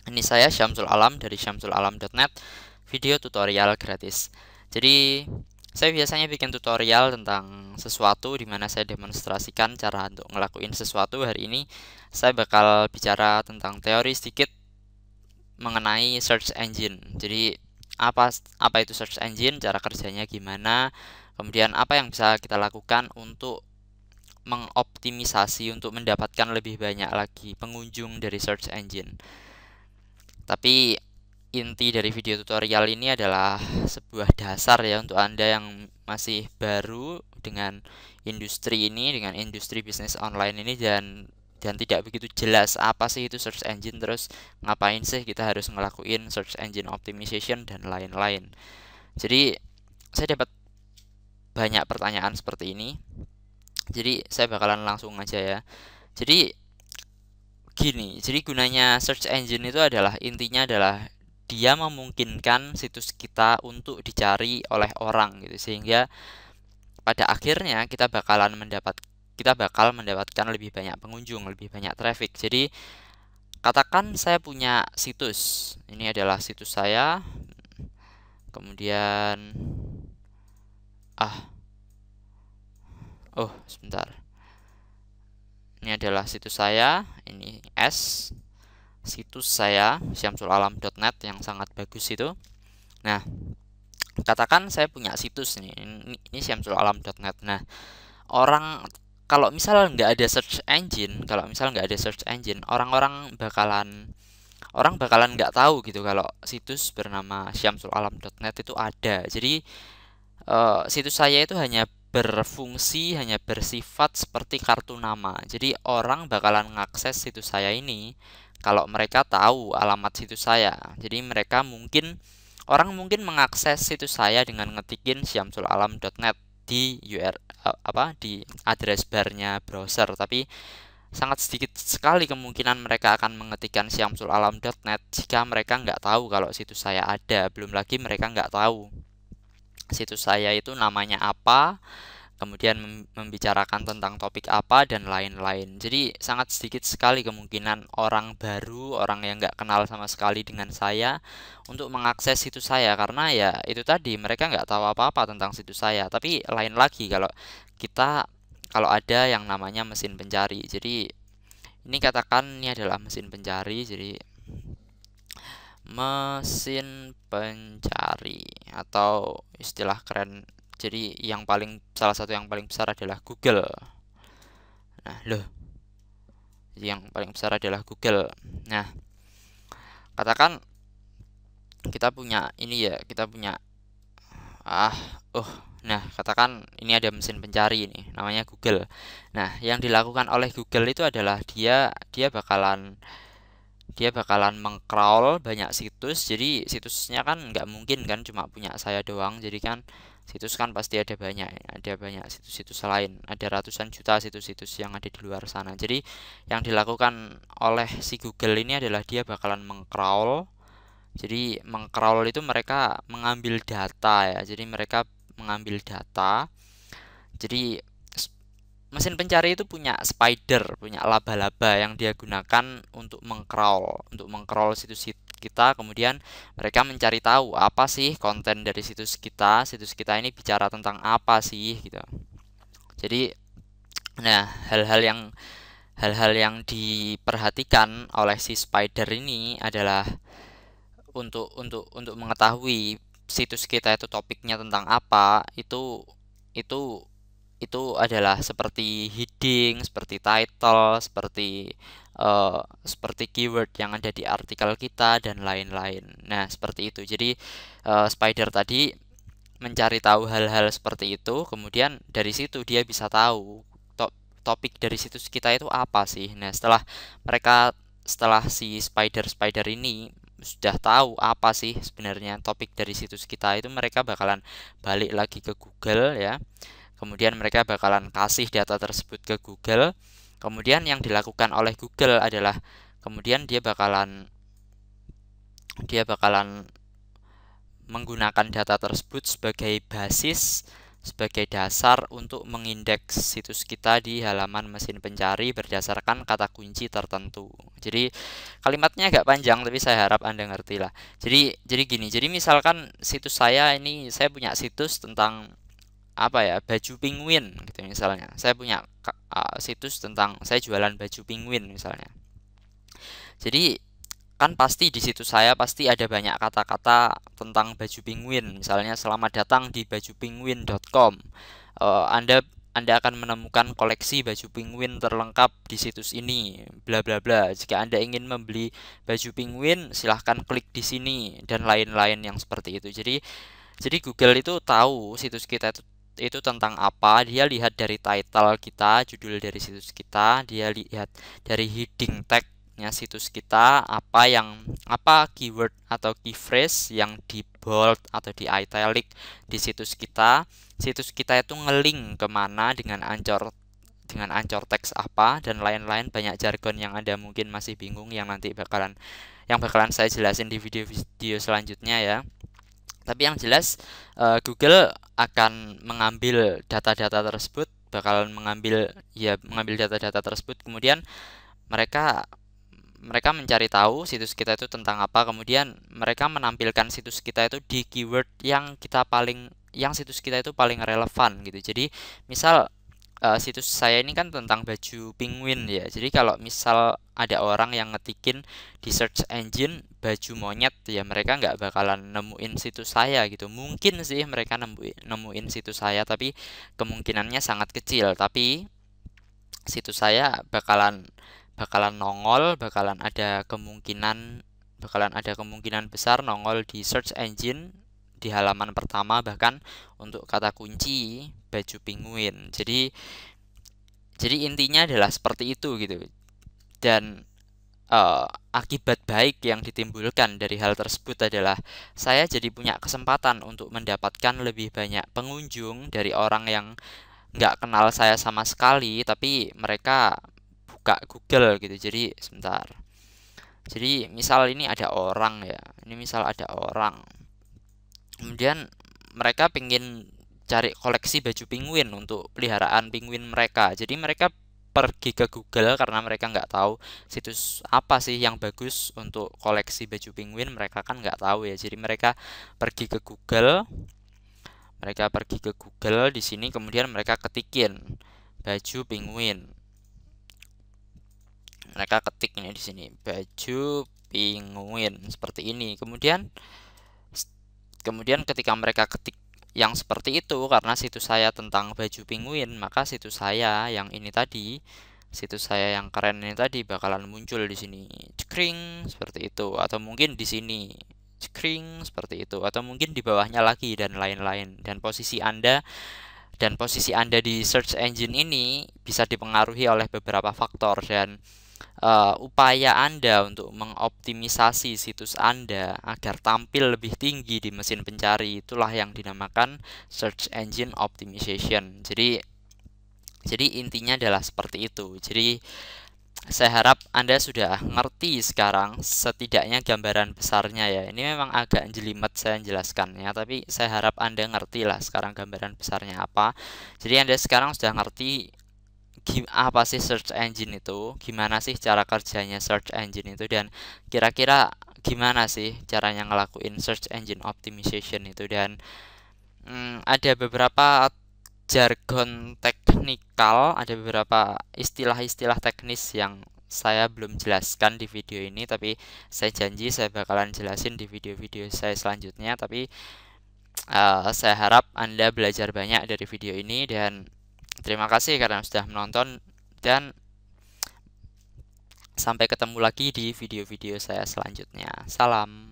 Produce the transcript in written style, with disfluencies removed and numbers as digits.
Ini saya Syamsul Alam dari syamsulalam.net, video tutorial gratis. Jadi, saya biasanya bikin tutorial tentang sesuatu di mana saya demonstrasikan cara untuk ngelakuin sesuatu. Hari ini saya bakal bicara tentang teori sedikit mengenai search engine. Jadi, apa itu search engine, cara kerjanya gimana, kemudian apa yang bisa kita lakukan untuk mengoptimisasi untuk mendapatkan lebih banyak lagi pengunjung dari search engine. Tapi inti dari video tutorial ini adalah sebuah dasar ya untuk Anda yang masih baru dengan industri ini, dengan industri bisnis online ini, dan tidak begitu jelas apa sih itu search engine, terus ngapain sih kita harus ngelakuin search engine optimization dan lain-lain. Jadi saya dapat banyak pertanyaan seperti ini. Jadi saya bakalan langsung aja ya. Jadi gini, jadi gunanya search engine itu adalah, intinya adalah dia memungkinkan situs kita untuk dicari oleh orang gitu, sehingga pada akhirnya kita bakal mendapatkan lebih banyak pengunjung, lebih banyak traffic. Jadi katakan saya punya situs, ini adalah situs saya, kemudian ah oh sebentar, ini adalah situs saya, ini situs saya syamsulalam.net yang sangat bagus itu. Nah, katakan saya punya situs nih, ini syamsulalam.net. Nah, orang kalau misal nggak ada search engine, orang bakalan nggak tahu gitu kalau situs bernama syamsulalam.net itu ada. Jadi situs saya itu hanya berfungsi, hanya bersifat seperti kartu nama. Jadi orang bakalan ngakses situs saya ini kalau mereka tahu alamat situs saya. Jadi orang mungkin mengakses situs saya dengan ngetikin syamsulalam.net di di address barnya browser, tapi sangat sedikit sekali kemungkinan mereka akan mengetikkan syamsulalam.net jika mereka nggak tahu kalau situs saya ada. Belum lagi mereka nggak tahu situs saya itu namanya apa, kemudian membicarakan tentang topik apa, dan lain-lain. Jadi sangat sedikit sekali kemungkinan orang baru, orang yang nggak kenal sama sekali dengan saya, untuk mengakses situs saya, karena ya itu tadi, mereka nggak tahu apa-apa tentang situs saya. Tapi lain lagi kalau ada yang namanya mesin pencari. Jadi ini katakan ini adalah mesin pencari, jadi mesin pencari atau istilah keren, jadi salah satu yang paling besar adalah Google. Nah, loh, jadi yang paling besar adalah Google. Nah, katakan kita punya ini ya, kita punya ah, oh, nah, katakan ini ada mesin pencari ini, namanya Google. Nah, yang dilakukan oleh Google itu adalah dia bakalan dia bakalan mengcrawl banyak situs. Jadi situsnya kan nggak mungkin kan cuma punya saya doang, jadi kan situs kan pasti ada banyak situs-situs lain, ada ratusan juta situs-situs yang ada di luar sana. Jadi yang dilakukan oleh si Google ini adalah dia bakalan mengcrawl. Jadi mengcrawl itu mereka mengambil data ya, jadi mereka mengambil data. Jadi mesin pencari itu punya spider, punya laba-laba yang dia gunakan untuk mengcrawl situs kita. Kemudian mereka mencari tahu apa sih konten dari situs kita ini bicara tentang apa sih gitu. Jadi, nah, hal-hal yang diperhatikan oleh si spider ini adalah untuk mengetahui situs kita itu topiknya tentang apa. Itu adalah seperti heading, seperti title, seperti keyword yang ada di artikel kita, dan lain-lain. Nah, seperti itu. Jadi Spider tadi mencari tahu hal-hal seperti itu, kemudian dari situ dia bisa tahu topik dari situs kita itu apa sih. Nah, setelah si spider ini sudah tahu apa sih sebenarnya topik dari situs kita itu, mereka bakalan balik lagi ke Google ya. Kemudian mereka bakalan kasih data tersebut ke Google. Kemudian yang dilakukan oleh Google adalah, kemudian dia bakalan menggunakan data tersebut sebagai basis sebagai dasar untuk mengindeks situs kita di halaman mesin pencari berdasarkan kata kunci tertentu. Jadi kalimatnya agak panjang tapi saya harap Anda ngerti lah. Jadi gini, jadi misalkan situs saya ini, saya punya situs tentang apa ya, baju penguin gitu misalnya. Saya punya situs tentang saya jualan baju penguin misalnya. Jadi kan pasti di situs saya pasti ada banyak kata-kata tentang baju penguin. Misalnya selamat datang di bajupinguin.com. Anda akan menemukan koleksi baju penguin terlengkap di situs ini, bla bla bla. Jika Anda ingin membeli baju penguin, silahkan klik di sini dan lain-lain yang seperti itu. Jadi Google itu tahu situs kita itu tentang apa. Dia lihat dari title kita, judul dari situs kita, dia lihat dari heading tag-nya situs kita, apa keyword atau key phrase yang di bold atau di italic di situs kita. Situs kita itu ngeling kemana dengan anchor teks apa dan lain-lain, banyak jargon yang Anda mungkin masih bingung yang nanti bakalan saya jelasin di video selanjutnya ya. Tapi yang jelas Google akan mengambil data-data tersebut, bakalan mengambil data-data tersebut, kemudian mereka mencari tahu situs kita itu tentang apa, kemudian mereka menampilkan situs kita itu di keyword yang situs kita itu paling relevan gitu. Jadi misal situs saya ini kan tentang baju penguin ya. Jadi kalau misal ada orang yang ngetikin di search engine baju monyet ya, mereka nggak bakalan nemuin situs saya gitu. Mungkin sih mereka nemuin situs saya, tapi kemungkinannya sangat kecil. Tapi situs saya bakalan nongol, bakalan ada kemungkinan besar nongol di search engine di halaman pertama, bahkan untuk kata kunci baju penguin. Jadi intinya adalah seperti itu gitu. Dan akibat baik yang ditimbulkan dari hal tersebut adalah saya jadi punya kesempatan untuk mendapatkan lebih banyak pengunjung dari orang yang nggak kenal saya sama sekali, tapi mereka buka Google gitu. Jadi sebentar. Jadi misal ini ada orang ya, kemudian mereka pengen cari koleksi baju penguin untuk peliharaan penguin mereka. Jadi mereka pergi ke Google karena mereka nggak tahu situs apa sih yang bagus untuk koleksi baju penguin. Mereka kan nggak tahu ya. Jadi mereka pergi ke Google. Di sini, kemudian mereka ketikin baju penguin. Mereka ketik ini di sini baju penguin seperti ini. Kemudian ketika mereka ketik yang seperti itu, karena situs saya tentang baju penguin, maka situs saya yang keren ini tadi bakalan muncul di sini, cekring seperti itu, atau mungkin di sini, cekring seperti itu, atau mungkin di bawahnya lagi dan lain-lain. Dan posisi Anda di search engine ini bisa dipengaruhi oleh beberapa faktor, dan upaya Anda untuk mengoptimisasi situs Anda agar tampil lebih tinggi di mesin pencari, itulah yang dinamakan search engine optimization. Jadi intinya adalah seperti itu. Jadi saya harap Anda sudah ngerti sekarang setidaknya gambaran besarnya ya. Ini memang agak jelimet saya menjelaskannya, tapi saya harap Anda ngerti lah sekarang gambaran besarnya apa. Jadi Anda sekarang sudah ngerti apa sih search engine itu, gimana sih cara kerjanya search engine itu, dan kira-kira gimana sih caranya ngelakuin search engine optimization itu. Dan ada beberapa jargon teknikal, ada beberapa istilah-istilah teknis yang saya belum jelaskan di video ini, tapi saya janji saya bakalan jelasin di video-video saya selanjutnya. Tapi saya harap Anda belajar banyak dari video ini, dan terima kasih karena sudah menonton, dan sampai ketemu lagi di video-video saya selanjutnya. Salam.